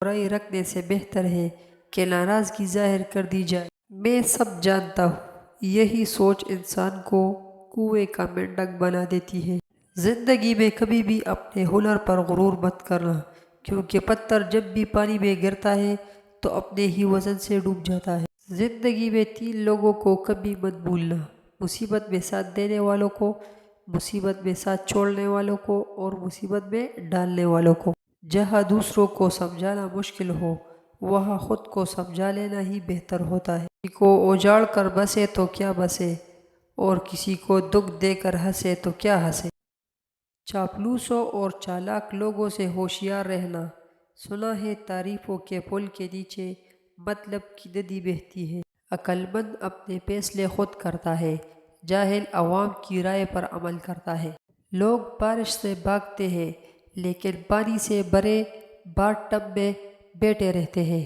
برائی رکھنے سے بہتر ہے کہ ناراضگی ظاہر کر دی جائے۔ میں سب جانتا ہوں، یہی سوچ انسان کو کنویں کا مینڈک بنا دیتی ہے۔ زندگی میں کبھی بھی اپنے ہنر پر غرور مت کرنا، کیونکہ پتھر جب بھی پانی میں گرتا ہے تو اپنے ہی وزن سے ڈوب جاتا ہے۔ زندگی میں 3 لوگوں کو کبھی مت بھولنا: مصیبت میں ساتھ دینے والوں کو، مصیبت میں ساتھ چھوڑنے والوں کو، اور مصیبت میں ڈالنے والوں کو۔ جہاں دوسروں کو سمجھانا مشکل ہو، وہاں خود کو سمجھا لینا ہی بہتر ہوتا ہے۔ کسی کو اجاڑ کر بسے تو کیا بسے، اور کسی کو دکھ دے کر ہنسے تو کیا ہنسے۔ چاپلوسوں اور چالاک لوگوں سے ہوشیار رہنا۔ سنا ہے تعریفوں کے پل کے نیچے مطلب کی ندی بہتی ہے۔ عقل مند اپنے فیصلے خود کرتا ہے، جاہل عوام کی رائے پر عمل کرتا ہے۔ لوگ بارش سے بھاگتے ہیں لیکن پانی سے بھرے باتھ ٹب میں بیٹھے رہتے ہیں۔